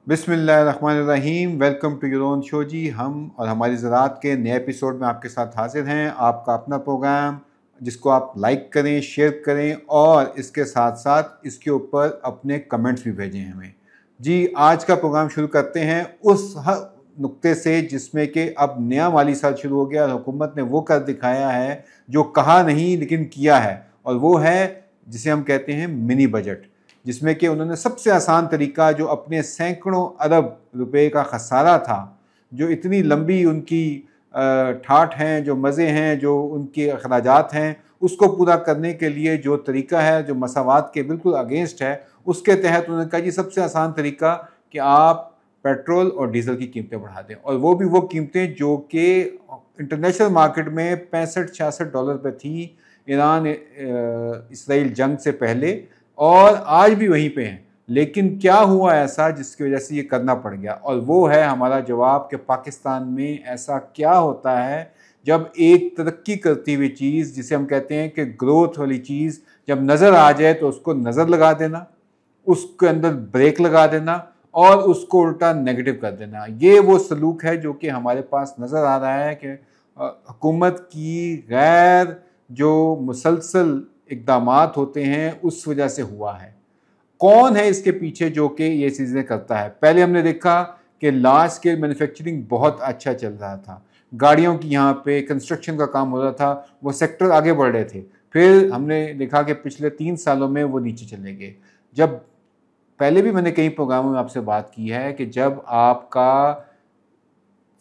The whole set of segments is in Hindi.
बिस्मिल्लाहिर्रहमानिर्रहीम। Welcome to your own show जी। हम और हमारी ज़रात के नए एपिसोड में आपके साथ हाजिर हैं। आपका अपना प्रोग्राम जिसको आप लाइक करें, शेयर करें और इसके साथ साथ इसके ऊपर अपने कमेंट्स भी भेजें हमें। जी, आज का प्रोग्राम शुरू करते हैं उस नुक्ते से जिसमें कि अब नया माली साल शुरू हो गया और हुकूमत ने वो कर दिखाया है जो कहा नहीं लेकिन किया है, और वो है जिसे हम कहते हैं मिनी बजट, जिसमें कि उन्होंने सबसे आसान तरीका, जो अपने सैकड़ों अरब रुपए का खसारा था, जो इतनी लंबी उनकी ठाठ हैं, जो मज़े हैं, जो उनके अखराजात हैं, उसको पूरा करने के लिए जो तरीका है जो मसावात के बिल्कुल अगेंस्ट है, उसके तहत उन्होंने कहा जी सबसे आसान तरीका कि आप पेट्रोल और डीजल की कीमतें बढ़ा दें, और वो भी वो कीमतें जो कि इंटरनेशनल मार्केट में 65-66 डॉलर पे थी ईरान इसराइल जंग से पहले, और आज भी वहीं पे हैं। लेकिन क्या हुआ ऐसा जिसकी वजह से ये करना पड़ गया, और वो है हमारा जवाब कि पाकिस्तान में ऐसा क्या होता है जब एक तरक्की करती हुई चीज़, जिसे हम कहते हैं कि ग्रोथ वाली चीज़, जब नज़र आ जाए तो उसको नज़र लगा देना, उसके अंदर ब्रेक लगा देना और उसको उल्टा नेगेटिव कर देना। ये वो सलूक है जो कि हमारे पास नज़र आ रहा है कि हुकूमत की गैर जो मुसलसल इक़दामात होते हैं उस वजह से हुआ है। कौन है इसके पीछे जो कि ये चीज़ें करता है? पहले हमने देखा कि लार्ज स्केल मैन्युफैक्चरिंग बहुत अच्छा चल रहा था, गाड़ियों की यहाँ पे कंस्ट्रक्शन का काम हो रहा था, वो सेक्टर आगे बढ़ रहे थे। फिर हमने देखा कि पिछले 3 सालों में वो नीचे चले गए। जब पहले भी मैंने कई प्रोग्रामों में आपसे बात की है कि जब आपका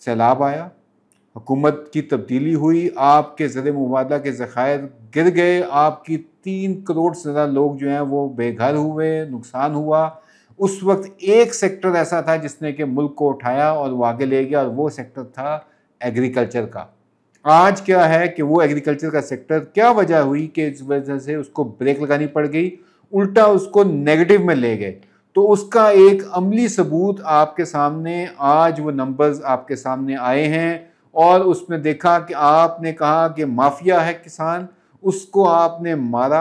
सैलाब आया, हुकूमत की तब्दीली हुई, आपके ज़र मुबादला के ज़खायर गिर गए, आपकी 3 करोड़ से ज़्यादा लोग जो हैं वो बेघर हुए, नुकसान हुआ। उस वक्त एक सेक्टर ऐसा था जिसने कि मुल्क को उठाया और वो आगे ले गया, और वो सेक्टर था एग्रीकल्चर का। आज क्या है कि वो एग्रीकल्चर का सेक्टर, क्या वजह हुई कि इस वजह से उसको ब्रेक लगानी पड़ गई, उल्टा उसको नेगेटिव में ले गए। तो उसका एक अमली सबूत आपके सामने, आज वो नंबर्स आपके सामने आए हैं, और उसमें देखा कि आपने कहा कि माफिया है किसान, उसको आपने मारा।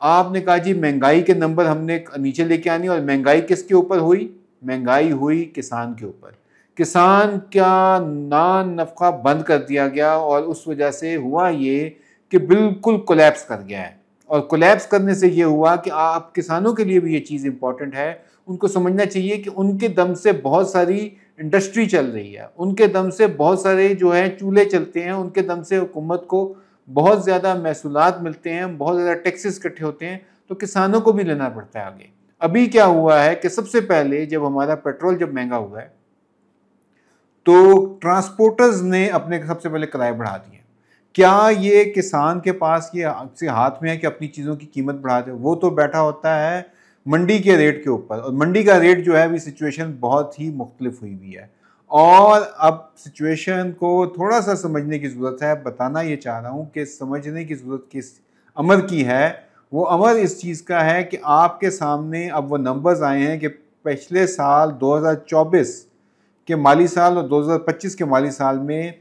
आपने कहा जी महंगाई के नंबर हमने नीचे लेके आनी, और महंगाई किसके ऊपर हुई? महंगाई हुई किसान के ऊपर। किसान का नान नफका बंद कर दिया गया, और उस वजह से हुआ ये कि बिल्कुल कोलैप्स कर गया है। और कोलैप्स करने से ये हुआ कि आप किसानों के लिए भी ये चीज़ इंपॉर्टेंट है, उनको समझना चाहिए कि उनके दम से बहुत सारी इंडस्ट्री चल रही है, उनके दम से बहुत सारे जो है चूल्हे चलते हैं, उनके दम से हुकूमत को बहुत ज़्यादा महसूलात मिलते हैं, बहुत ज़्यादा टैक्सेस इकट्ठे होते हैं, तो किसानों को भी लेना पड़ता है आगे। अभी क्या हुआ है कि सबसे पहले जब हमारा पेट्रोल जब महंगा हुआ है तो ट्रांसपोर्टर्स ने अपने सबसे पहले किराए बढ़ा दिए। क्या ये किसान के पास ये से हाथ में है कि अपनी चीज़ों की कीमत बढ़ा दे? वो तो बैठा होता है मंडी के रेट के ऊपर, और मंडी का रेट जो है अभी सिचुएशन बहुत ही मुख्तलिफ हुई हुई है, और अब सिचुएशन को थोड़ा सा समझने की ज़रूरत है। बताना ये चाह रहा हूँ कि समझने की ज़रूरत किस अमर की है। वो अमर इस चीज़ का है कि आपके सामने अब वो नंबर्स आए हैं कि पिछले साल 2024 के माली साल और 2025 के माली साल में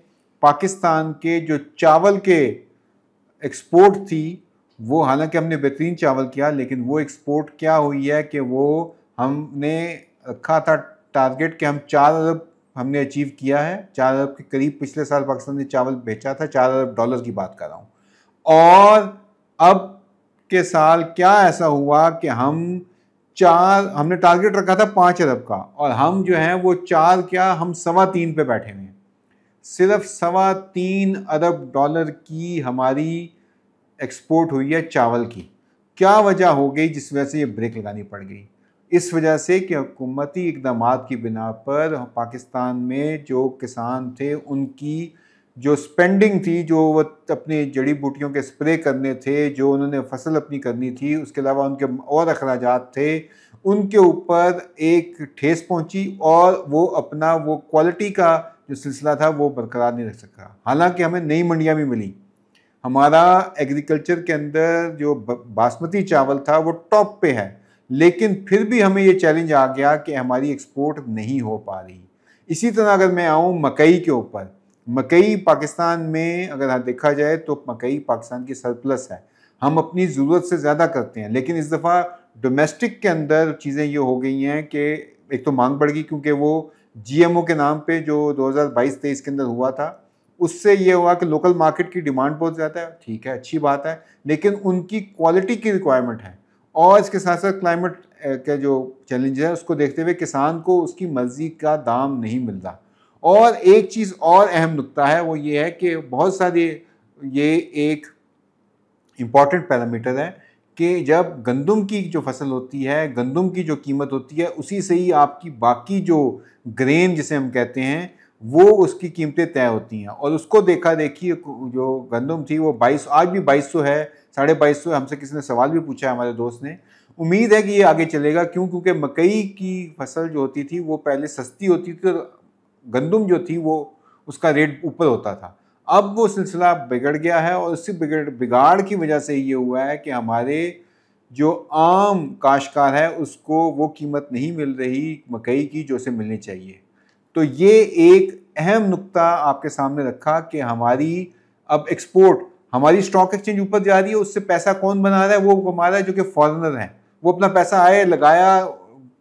पाकिस्तान के जो चावल के एक्सपोर्ट थी, वो हालांकि हमने बेहतरीन चावल किया, लेकिन वो एक्सपोर्ट क्या हुई है कि वो हमने रखा था टारगेट कि हम 4 अरब हमने अचीव किया है। 4 अरब के करीब पिछले साल पाकिस्तान ने चावल बेचा था, 4 अरब डॉलर की बात कर रहा हूँ। और अब के साल क्या ऐसा हुआ कि हमने टारगेट रखा था 5 अरब का, और हम जो है वो 4 क्या, हम 3.25 पे बैठे हुए हैं। सिर्फ 3.25 अरब डॉलर की हमारी एक्सपोर्ट हुई है चावल की। क्या वजह हो गई जिस वजह से ये ब्रेक लगानी पड़ गई? इस वजह से कि हुकूमती इकदामात की बिना पर पाकिस्तान में जो किसान थे उनकी जो स्पेंडिंग थी, जो वो अपनी जड़ी बूटियों के स्प्रे करने थे, जो उन्होंने फसल अपनी करनी थी, उसके अलावा उनके और अखराजात थे, उनके ऊपर एक ठेस पहुंची, और वो अपना वो क्वालिटी का जो सिलसिला था वो बरकरार नहीं रख सका। हालांकि हमें नई मंडियां भी मिली, हमारा एग्रीकल्चर के अंदर जो बासमती चावल था वो टॉप पे है, लेकिन फिर भी हमें ये चैलेंज आ गया कि हमारी एक्सपोर्ट नहीं हो पा रही। इसी तरह अगर मैं आऊँ मकई के ऊपर, मकई पाकिस्तान में अगर हाँ देखा जाए तो मकई पाकिस्तान की सरप्लस है, हम अपनी ज़रूरत से ज़्यादा करते हैं। लेकिन इस दफ़ा डोमेस्टिक के अंदर चीज़ें ये हो गई हैं कि एक तो मांग बढ़ गई क्योंकि वो जीएमओ के नाम पे जो 2022-23 के अंदर हुआ था, उससे ये हुआ कि लोकल मार्केट की डिमांड बहुत ज़्यादा है, ठीक है, अच्छी बात है, लेकिन उनकी क्वालिटी की रिक्वायरमेंट है। और इसके साथ साथ क्लाइमेट के जो चैलेंज है उसको देखते हुए किसान को उसकी मर्जी का दाम नहीं मिल रहा। और एक चीज़ और अहम नुक्ता है, वो ये है कि बहुत सारे, ये एक इम्पॉर्टेंट पैरामीटर है कि जब गंदम की जो फसल होती है, गंदम की जो कीमत होती है, उसी से ही आपकी बाकी जो ग्रेन जिसे हम कहते हैं वो उसकी कीमतें तय होती हैं। और उसको देखा देखी जो गंदम थी वो 22, आज भी 2200 है, 2250 है। हमसे किसी ने सवाल भी पूछा है, हमारे दोस्त ने। उम्मीद है कि ये आगे चलेगा, क्यों? क्योंकि मकई की फसल जो होती थी वो पहले सस्ती होती थी और गंदम जो थी वो उसका रेट ऊपर होता था। अब वो सिलसिला बिगड़ गया है और उसी बिगाड़ की वजह से ये हुआ है कि हमारे जो आम काश्तकार है उसको वो कीमत नहीं मिल रही मकई की जो उसे मिलनी चाहिए। तो ये एक अहम नुक्ता आपके सामने रखा कि हमारी अब एक्सपोर्ट, हमारी स्टॉक एक्सचेंज ऊपर जा रही है, उससे पैसा कौन बना रहा है? वो कमा रहा है जो कि फॉरेनर हैं। वो अपना पैसा आए, लगाया,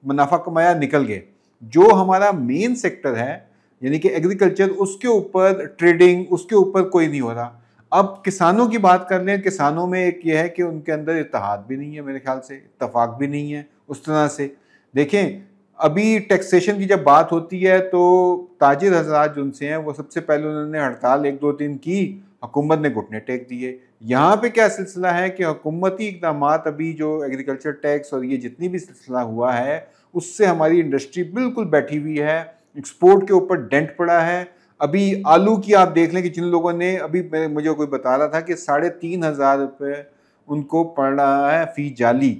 मुनाफा कमाया, निकल गए। जो हमारा मेन सेक्टर है यानी कि एग्रीकल्चर, उसके ऊपर ट्रेडिंग, उसके ऊपर कोई नहीं हो रहा। अब किसानों की बात कर लें, किसानों में एक ये है कि उनके अंदर इत्तेहाद भी नहीं है, मेरे ख्याल से इत्तेफाक भी नहीं है उस तरह से। देखें, अभी टैक्सेशन की जब बात होती है तो ताजिर हजरात जो उनसे हैं वो सबसे पहले उन्होंने हड़ताल 1-2 दिन की, हुकूमत ने घुटने टेक दिए। यहाँ पे क्या सिलसिला है कि हुकूमती इकदाम, अभी जो एग्रीकल्चर टैक्स और ये जितनी भी सिलसिला हुआ है उससे हमारी इंडस्ट्री बिल्कुल बैठी हुई है, एक्सपोर्ट के ऊपर डेंट पड़ा है। अभी आलू की आप देख लें कि जिन लोगों ने, अभी मुझे कोई बता रहा था कि 3,500 रुपये उनको पड़ रहा है फी जाली,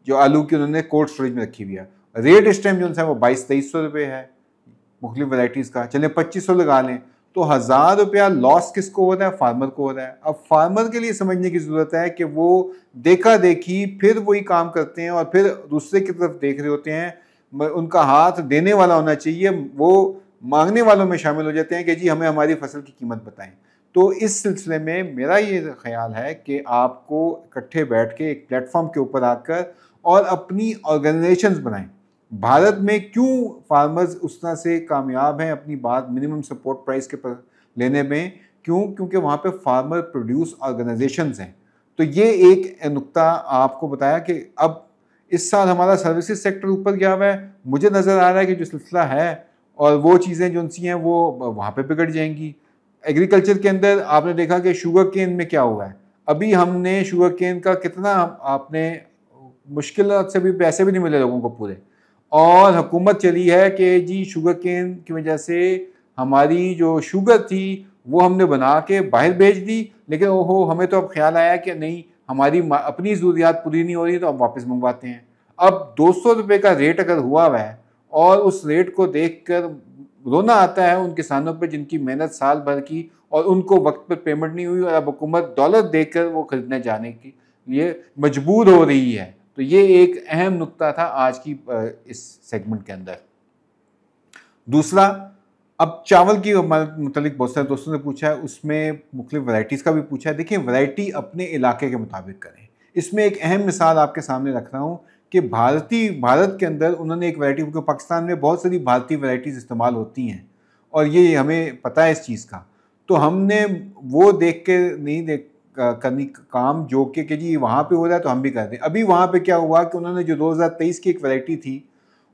जो आलू की उन्होंने कोल्ड स्टोरेज में रखी हुई है। रेट इस टाइम जो है वो 2200-2300 रुपये है मुख्तलिफ वैराइटीज़ का। चले 2500 लगा लें तो 1000 रुपया लॉस किसको हो रहा है? फार्मर को हो रहा है। अब फार्मर के लिए समझने की ज़रूरत है कि वो देखा देखी फिर वही काम करते हैं और फिर दूसरे की तरफ देख रहे होते हैं। उनका हाथ देने वाला होना चाहिए, वो मांगने वालों में शामिल हो जाते हैं कि जी हमें हमारी फसल की कीमत बताएं। तो इस सिलसिले में मेरा ये ख्याल है कि आपको इकट्ठे बैठ के एक प्लेटफॉर्म के ऊपर आकर और अपनी ऑर्गेनाइजेशंस बनाएं। भारत में क्यों फार्मर्स उस तरह से कामयाब हैं अपनी बात मिनिमम सपोर्ट प्राइस के पर लेने में? क्यों? क्योंकि वहाँ पे फार्मर प्रोड्यूस ऑर्गेनाइजेशंस हैं। तो ये एक नुक्ता आपको बताया कि अब इस साल हमारा सर्विसेज सेक्टर ऊपर गया हुआ है। मुझे नज़र आ रहा है कि जो सिलसिला है और वो चीज़ें जो सी हैं वो वहाँ पे बिगड़ जाएंगी। एग्रीकल्चर के अंदर आपने देखा कि शुगर केन में क्या हुआ है। अभी हमने शुगर केन का कितना, आपने मुश्किल से भी पैसे भी नहीं मिले लोगों को पूरे, और हुकूमत चली है कि जी शुगर केन की वजह से हमारी जो शुगर थी वो हमने बना के बाहर भेज दी, लेकिन ओहो हमें तो अब ख्याल आया कि नहीं, हमारी अपनी ज़रूरियात पूरी नहीं हो रही तो अब वापस मंगवाते हैं। अब 200 रुपये का रेट अगर हुआ हुआ है और उस रेट को देख कर रोना आता है उन किसानों पर जिनकी मेहनत साल भर की और उनको वक्त पर पेमेंट नहीं हुई और अब हुकूमत दौलत देकर वो खरीदने जाने के लिए मजबूर हो रही है। तो ये एक अहम नुक्ता था आज की इस सेगमेंट के अंदर। दूसरा, अब चावल की मुतालिक बहुत सारे दोस्तों ने पूछा है, उसमें मुख्तलिफ वैरायटीज़ का भी पूछा है। देखिए, वैरायटी अपने इलाके के मुताबिक करें। इसमें एक अहम मिसाल आपके सामने रख रहा हूँ कि भारत के अंदर उन्होंने एक वैरायटी, क्योंकि पाकिस्तान में बहुत सारी भारतीय वैरायटीज़ इस्तेमाल होती हैं और ये हमें पता है इस चीज़ का। तो हमने वो देख के नहीं करनी काम जो कि जी वहाँ पे हो रहा है तो हम भी कर दें। अभी वहाँ पे क्या हुआ कि उन्होंने जो 2023 की एक वैरायटी थी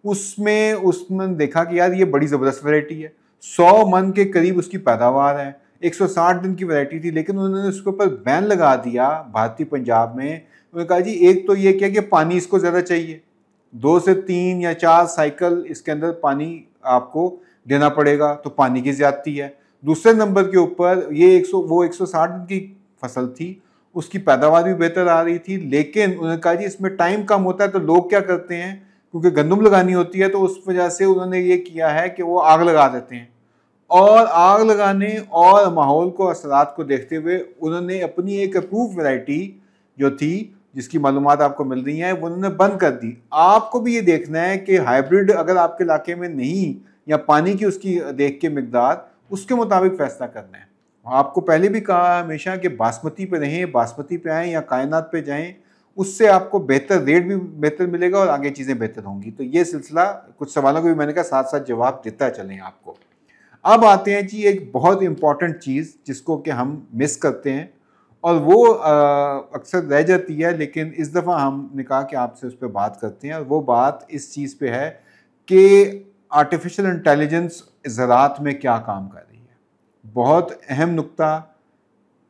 उसमें देखा कि यार ये बड़ी ज़बरदस्त वैरायटी है, 100 मन के करीब उसकी पैदावार है, 160 दिन की वैरायटी थी, लेकिन उन्होंने उसके ऊपर बैन लगा दिया भारतीय पंजाब में। उन्होंने कहा जी एक तो ये क्या कि पानी इसको ज़्यादा चाहिए, 2 से 3 या 4 साइकिल इसके अंदर पानी आपको देना पड़ेगा, तो पानी की ज़्यादती है। दूसरे नंबर के ऊपर ये 160 दिन की फसल थी, उसकी पैदावार भी बेहतर आ रही थी, लेकिन उन्होंने कहा जी इसमें टाइम कम होता है तो लोग क्या करते हैं, क्योंकि गंदम लगानी होती है तो उस वजह से उन्होंने ये किया है कि वो आग लगा देते हैं। और आग लगाने और माहौल को, असरात को देखते हुए उन्होंने अपनी एक अप्रूव वैरायटी जो थी, जिसकी मालूमात आपको मिल रही है, वो उन्होंने बंद कर दी। आपको भी ये देखना है कि हाइब्रिड अगर आपके इलाके में नहीं, या पानी की उसकी देख के मिकदार, उसके मुताबिक फैसला करना है। आपको पहले भी कहा हमेशा कि बासमती पे रहें, बासमती पे आएँ या कायनात पे जाएं, उससे आपको बेहतर रेट भी बेहतर मिलेगा और आगे चीज़ें बेहतर होंगी। तो ये सिलसिला कुछ सवालों को भी मैंने कहा साथ साथ जवाब देता चलें आपको। अब आते हैं जी एक बहुत इंपॉर्टेंट चीज़ जिसको कि हम मिस करते हैं और वो अक्सर रह जाती है, लेकिन इस दफ़ा हमने कहा कि आपसे उस पर बात करते हैं। और वो बात इस चीज़ पे है कि आर्टिफिशियल इंटेलिजेंस ज़राअत में क्या काम कर रही है। बहुत अहम नुक्ता।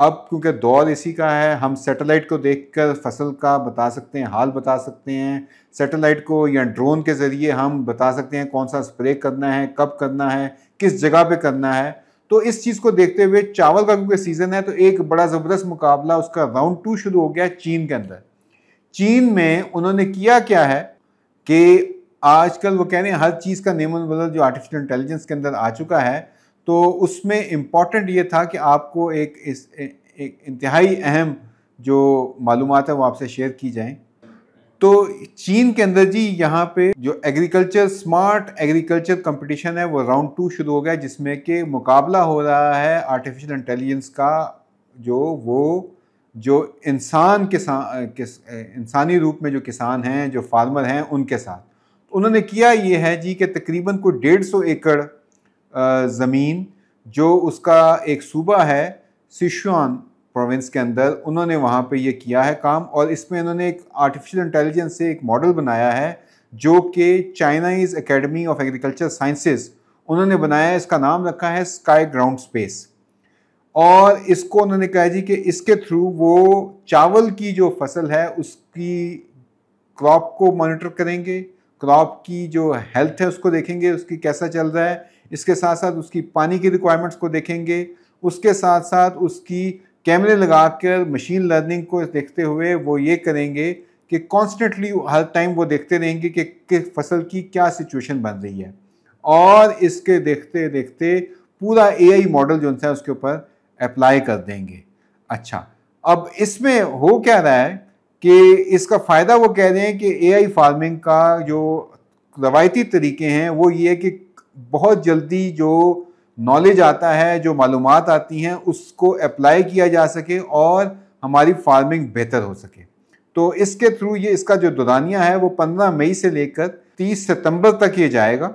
अब क्योंकि दौर इसी का है, हम सैटेलाइट को देखकर फसल का बता सकते हैं, हाल बता सकते हैं। सैटेलाइट को या ड्रोन के ज़रिए हम बता सकते हैं कौन सा स्प्रे करना है, कब करना है, किस जगह पे करना है। तो इस चीज़ को देखते हुए चावल का क्योंकि सीज़न है तो एक बड़ा ज़बरदस्त मुकाबला उसका राउंड 2 शुरू हो गया चीन के अंदर। चीन में उन्होंने किया क्या है कि आजकल वो कह रहे हैं हर चीज़ का नेमन बदल जो आर्टिफिशियल इंटेलिजेंस के अंदर आ चुका है, तो उसमें इम्पॉर्टेंट ये था कि आपको एक इंतहाई अहम जो मालूमात है वो आपसे शेयर की जाएं। तो चीन के अंदर जी यहाँ पे जो एग्रीकल्चर स्मार्ट एग्रीकल्चर कंपटीशन है वो राउंड 2 शुरू हो गया, जिसमें कि मुकाबला हो रहा है आर्टिफिशियल इंटेलिजेंस का जो इंसानी रूप में जो किसान हैं, जो फार्मर हैं, उनके साथ उन्होंने किया ये है जी कि तकरीबन कोई 150 एकड़ ज़मीन जो उसका एक सूबा है सिचुआन प्रोविंस के अंदर, उन्होंने वहाँ पे ये किया है काम। और इसमें उन्होंने एक आर्टिफिशियल इंटेलिजेंस से एक मॉडल बनाया है जो कि Chinese academy of agriculture sciences उन्होंने बनाया है। इसका नाम रखा है स्काई ग्राउंड स्पेस। और इसको उन्होंने कहा जी कि इसके थ्रू वो चावल की जो फसल है उसकी क्रॉप को मॉनिटर करेंगे, क्रॉप की जो हेल्थ है उसको देखेंगे, उसकी कैसा चल रहा है। इसके साथ साथ उसकी पानी की रिक्वायरमेंट्स को देखेंगे, उसके साथ साथ उसकी कैमरे लगाकर मशीन लर्निंग को देखते हुए वो ये करेंगे कि कॉन्स्टेंटली हर टाइम वो देखते रहेंगे कि फसल की क्या सिचुएशन बन रही है। और इसके देखते देखते पूरा एआई मॉडल जो है उसके ऊपर अप्लाई कर देंगे। अच्छा, अब इसमें हो क्या रहा है कि इसका फ़ायदा वो कह रहे हैं कि एआई फार्मिंग का जो रवायती तरीके हैं वो ये है कि बहुत जल्दी जो नॉलेज आता है, जो मालूमात आती हैं, उसको अप्लाई किया जा सके और हमारी फार्मिंग बेहतर हो सके। तो इसके थ्रू ये इसका जो दौरानिया है वो 15 मई से लेकर 30 सितंबर तक ये जाएगा।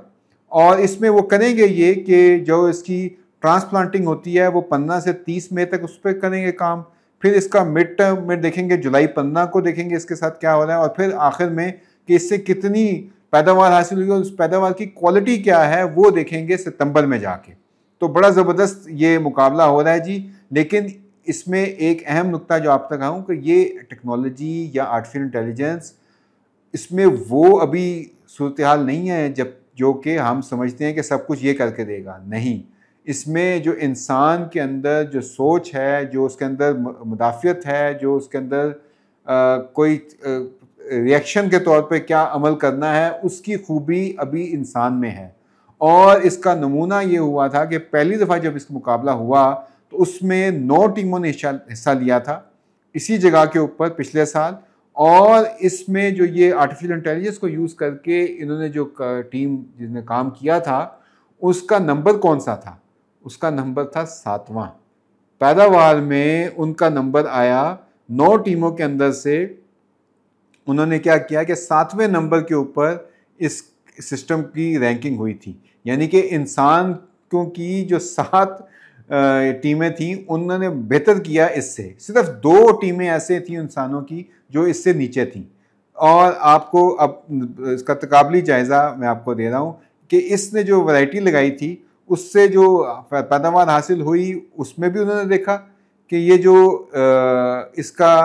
और इसमें वो करेंगे ये कि जो इसकी ट्रांसप्लांटिंग होती है वो 15 से 30 मई तक उस पर करेंगे काम। फिर इसका मिड टर्म में देखेंगे, जुलाई 15 को देखेंगे इसके साथ क्या हो रहा है। और फिर आखिर में कि इससे कितनी पैदावार हासिल हुई और उस पैदावार की क्वालिटी क्या है वो देखेंगे सितंबर में जाके। तो बड़ा ज़बरदस्त ये मुकाबला हो रहा है जी। लेकिन इसमें एक अहम नुक्ता जो आप तक आऊँ कि ये टेक्नोलॉजी या आर्टिफिशियल इंटेलिजेंस, इसमें वो अभी सूरत हाल नहीं है जब जो कि हम समझते हैं कि सब कुछ ये करके देगा। नहीं, इसमें जो इंसान के अंदर जो सोच है, जो उसके अंदर मुदाफ़ियत है, जो उसके अंदर कोई रिएक्शन के तौर पे क्या अमल करना है, उसकी खूबी अभी इंसान में है। और इसका नमूना ये हुआ था कि पहली दफ़ा जब इसका मुकाबला हुआ तो उसमें 9 टीमों ने हिस्सा लिया था इसी जगह के ऊपर पिछले साल। और इसमें जो ये आर्टिफिशियल इंटेलिजेंस को यूज़ करके इन्होंने जो टीम जिसने काम किया था उसका नंबर कौन सा था? उसका नंबर था 7वां। पैदावार में उनका नंबर आया 9 टीमों के अंदर से। उन्होंने क्या किया कि 7वें नंबर के ऊपर इस सिस्टम की रैंकिंग हुई थी। यानी कि इंसान की जो 7 टीमें थी उन्होंने बेहतर किया इससे। सिर्फ 2 टीमें ऐसे थी इंसानों की जो इससे नीचे थी। और आपको अब इसका तकाबली जायज़ा मैं आपको दे रहा हूँ कि इसने जो वैरायटी लगाई थी उससे जो पैदावार हासिल हुई उसमें भी उन्होंने देखा कि ये जो इसका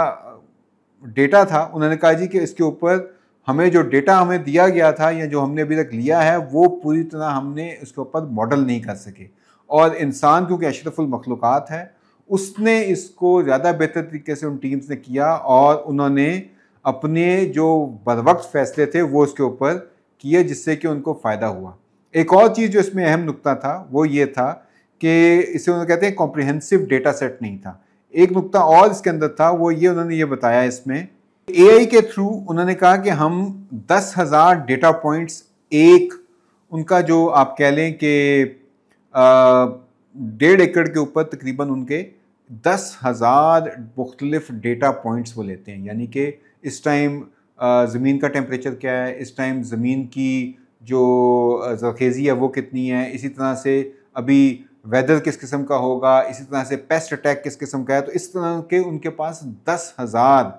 डेटा था, उन्होंने कहा जी कि इसके ऊपर हमें जो डेटा हमें दिया गया था या जो हमने अभी तक लिया है वो पूरी तरह हमने इसके ऊपर मॉडल नहीं कर सके। और इंसान क्योंकि अशरफुल मखलूक़ात है उसने इसको ज़्यादा बेहतर तरीके से उन टीम्स ने किया और उन्होंने अपने जो बरवक्त फ़ैसले थे वो इसके ऊपर किए जिससे कि उनको फ़ायदा हुआ। एक और चीज़ जो इसमें अहम नुक्ता था वो ये था कि इसे उन्होंने कहते हैं कॉम्प्रिहेंसिव डेटा सेट नहीं था। एक नुक्ता और इसके अंदर था वो ये उन्होंने ये बताया इसमें एआई के थ्रू उन्होंने कहा कि हम 10,000 डेटा पॉइंट्स एक उनका जो आप कह लें कि 1.5 एकड़ के ऊपर तकरीबन उनके 10,000 मुख्तलिफ डेटा पॉइंट्स वो लेते हैं। यानी कि इस टाइम ज़मीन का टेम्परेचर क्या है, इस टाइम ज़मीन की जो ज़रखेज़ी है वो कितनी है, इसी तरह से अभी वेदर किस किस्म का होगा, इसी तरह से पेस्ट अटैक किस किस्म का है। तो इस तरह के उनके पास 10,000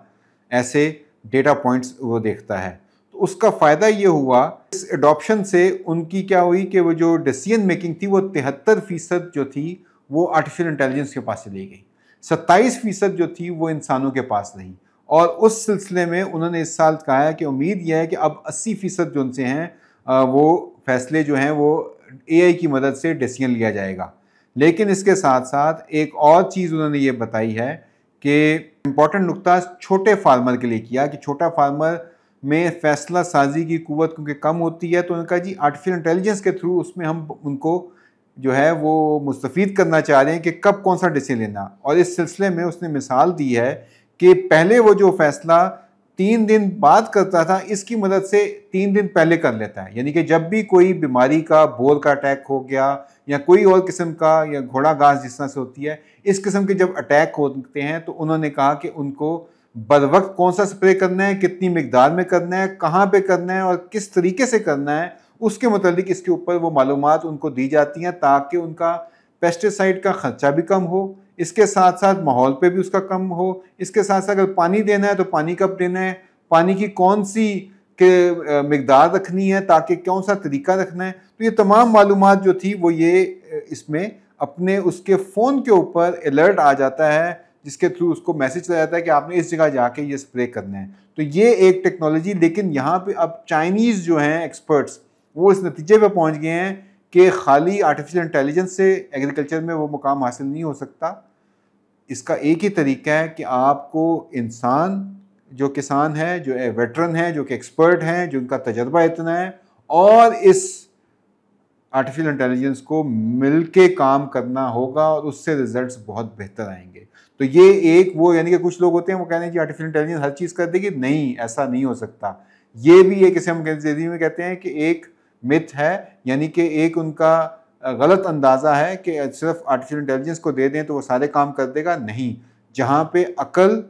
ऐसे डेटा पॉइंट्स वो देखता है। तो उसका फ़ायदा ये हुआ, इस एडॉप्शन से उनकी क्या हुई कि वो जो डिसीजन मेकिंग थी वो 73% जो थी वो आर्टिफिशियल इंटेलिजेंस के पास चली गई, 27% जो थी वो इंसानों के पास रही। और उस सिलसिले में उन्होंने इस साल कहा है कि उम्मीद यह है कि अब 80% जो उनसे हैं वो फैसले जो हैं वो एआई की मदद से डिसीजन लिया जाएगा। लेकिन इसके साथ साथ एक और चीज़ उन्होंने ये बताई है कि इम्पॉर्टेंट नुक्ता छोटे फार्मर के लिए किया कि छोटा फार्मर में फैसला साजी की कुव्वत क्योंकि कम होती है, तो उनका जी आर्टिफिशियल इंटेलिजेंस के थ्रू उसमें हम उनको जो है वो मुस्तफ़ीद करना चाह रहे हैं कि कब कौन सा डिसीजन लेना। और इस सिलसिले में उसने मिसाल दी है कि पहले वो जो फैसला 3 दिन बाद करता था, इसकी मदद से 3 दिन पहले कर लेता है। यानी कि जब भी कोई बीमारी का, बोर का अटैक हो गया या कोई और किस्म का, या घोड़ा घास जिस तरह से होती है, इस किस्म के जब अटैक होते हैं तो उन्होंने कहा कि उनको बर वक्त कौन सा स्प्रे करना है, कितनी मिकदार में करना है, कहाँ पे करना है और किस तरीके से करना है, उसके मुतालिक इसके ऊपर वो मालूमात उनको दी जाती हैं ताकि उनका पेस्टिसाइड का खर्चा भी कम हो, इसके साथ साथ माहौल पे भी उसका कम हो, इसके साथ साथ अगर पानी देना है तो पानी कब देना है, पानी की कौन सी के मिकदार रखनी है, ताकि कौन सा तरीका रखना है। तो ये तमाम मालूमात जो थी वो ये इसमें अपने उसके फ़ोन के ऊपर अलर्ट आ जाता है, जिसके थ्रू उसको मैसेज आ जाता है कि आपने इस जगह जाके ये स्प्रे करना है। तो ये एक टेक्नोलॉजी, लेकिन यहाँ पे अब चाइनीज़ जो हैं एक्सपर्ट्स वो इस नतीजे पे पहुँच गए हैं कि खाली आर्टिफिशियल इंटेलिजेंस से एग्रीकल्चर में वो मुकाम हासिल नहीं हो सकता। इसका एक ही तरीका है कि आपको इंसान जो किसान है, जो वेटरन है, जो कि एक्सपर्ट हैं, जो उनका तजर्बा इतना है, और इस आर्टिफिशियल इंटेलिजेंस को मिलके काम करना होगा और उससे रिजल्ट्स बहुत बेहतर आएंगे। तो ये एक वो, यानी कि कुछ लोग होते हैं वो कहते हैं कि आर्टिफिशियल इंटेलिजेंस हर चीज़ कर देगी, नहीं, ऐसा नहीं हो सकता। ये भी एक, इसे हम अंग्रेजी में कहते हैं कि एक मिथ है, यानी कि एक उनका गलत अंदाज़ा है कि सिर्फ आर्टिफिशियल इंटेलिजेंस को दे दें तो वो सारे काम कर देगा। नहीं, जहाँ पे अकल,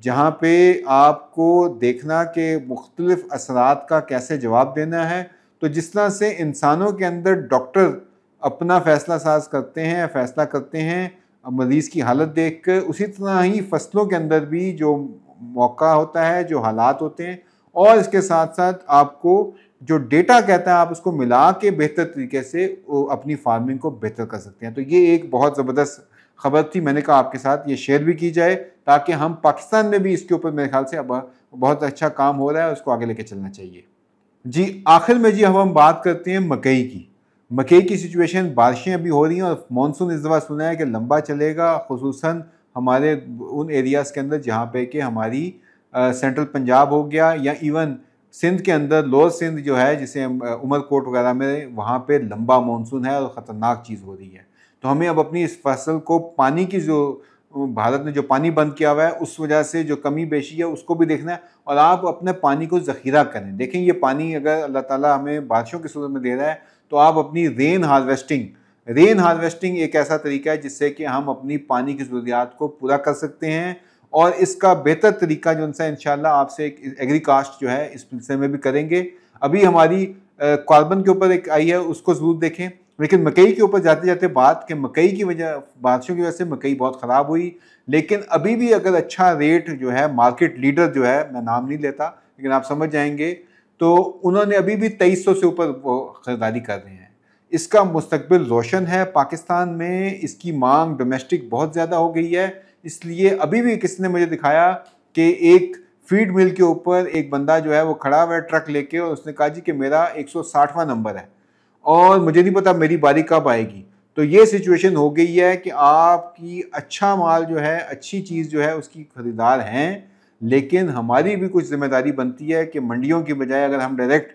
जहाँ पे आपको देखना कि मुख्तलिफ असरात का कैसे जवाब देना है, तो जिस तरह से इंसानों के अंदर डॉक्टर अपना फैसला साज करते हैं, फैसला करते हैं मरीज़ की हालत देख कर, उसी तरह ही फसलों के अंदर भी जो मौका होता है, जो हालात होते हैं, और इसके साथ साथ आपको जो डेटा कहता है आप उसको मिला के बेहतर तरीके से अपनी फार्मिंग को बेहतर कर सकते हैं। तो ये एक बहुत ज़बरदस्त खबर थी, मैंने कहा आपके साथ ये शेयर भी की जाए ताकि हम पाकिस्तान में भी इसके ऊपर मेरे ख्याल से अब बहुत अच्छा काम हो रहा है, उसको आगे लेके चलना चाहिए। जी आखिर में जी हम बात करते हैं मकई की। मकई की सिचुएशन, बारिशें अभी हो रही हैं और मानसून इस दफ़ा सुना है कि लंबा चलेगा, खुसूसन हमारे उन एरियाज़ के अंदर जहाँ पे कि हमारी सेंट्रल पंजाब हो गया, या इवन सिंध के अंदर लोअर सिंध जो है जिसे उमरकोट वगैरह में, वहाँ पे लंबा मानसून है और ख़तरनाक चीज़ हो रही है। तो हमें अब अपनी इस फसल को, पानी की जो भारत ने जो पानी बंद किया हुआ है उस वजह से जो कमी बेशी है उसको भी देखना है, और आप अपने पानी को ज़ख़ीरा करें। देखें ये पानी अगर अल्लाह ताला हमें बारिशों की सूरत में दे रहा है तो आप अपनी रेन हार्वेस्टिंग एक ऐसा तरीका है जिससे कि हम अपनी पानी की ज़रूरियात को पूरा कर सकते हैं। और इसका बेहतर तरीका जो उनसे इंशाल्लाह आपसे एक एग्रीकास्ट जो है इस सिलसिले में भी करेंगे। अभी हमारी कार्बन के ऊपर एक आई है, उसको ज़रूर देखें। लेकिन मकई के ऊपर जाते जाते बात कि मकई की वजह, बारिशों की वजह से मकई बहुत ख़राब हुई, लेकिन अभी भी अगर अच्छा रेट जो है, मार्केट लीडर जो है, मैं नाम नहीं लेता लेकिन आप समझ जाएंगे, तो उन्होंने अभी भी 2300 से ऊपर वो ख़रीदारी कर रहे हैं। इसका मुस्तकबिल रोशन है। पाकिस्तान में इसकी मांग डोमेस्टिक बहुत ज़्यादा हो गई है, इसलिए अभी भी किसी ने मुझे दिखाया कि एक फीड मिल के ऊपर एक बंदा जो है वो खड़ा हुआ है ट्रक लेके, और उसने कहा जी कि मेरा 160वां नंबर है और मुझे नहीं पता मेरी बारी कब आएगी। तो ये सिचुएशन हो गई है कि आपकी अच्छा माल जो है, अच्छी चीज़ जो है उसकी खरीदार हैं, लेकिन हमारी भी कुछ जिम्मेदारी बनती है कि मंडियों की बजाय अगर हम डायरेक्ट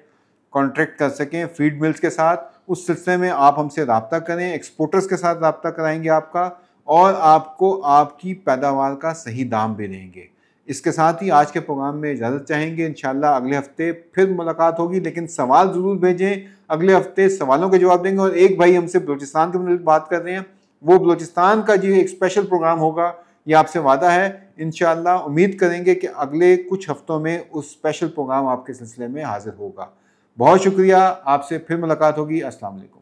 कॉन्ट्रैक्ट कर सकें फीड मिल्स के साथ, उस सिलसिले में आप हमसे रब्ता करें, एक्सपोर्टर्स के साथ रब्ता कराएंगे आपका, और आपको आपकी पैदावार का सही दाम भी देंगे। इसके साथ ही आज के प्रोग्राम में इजाज़त चाहेंगे। इंशाल्लाह अगले हफ्ते फिर मुलाकात होगी, लेकिन सवाल ज़रूर भेजें, अगले हफ्ते सवालों के जवाब देंगे। और एक भाई हमसे बलूचिस्तान के मतलब बात कर रहे हैं, वो बलूचिस्तान का जी एक स्पेशल प्रोग्राम होगा ये आपसे वादा है। इंशाअल्लाह उम्मीद करेंगे कि अगले कुछ हफ्तों में उस स्पेशल प्रोग्राम आपके सिलसिले में हाजिर होगा। बहुत शुक्रिया, आपसे फिर मुलाकात होगी। अस्सलाम वालेकुम।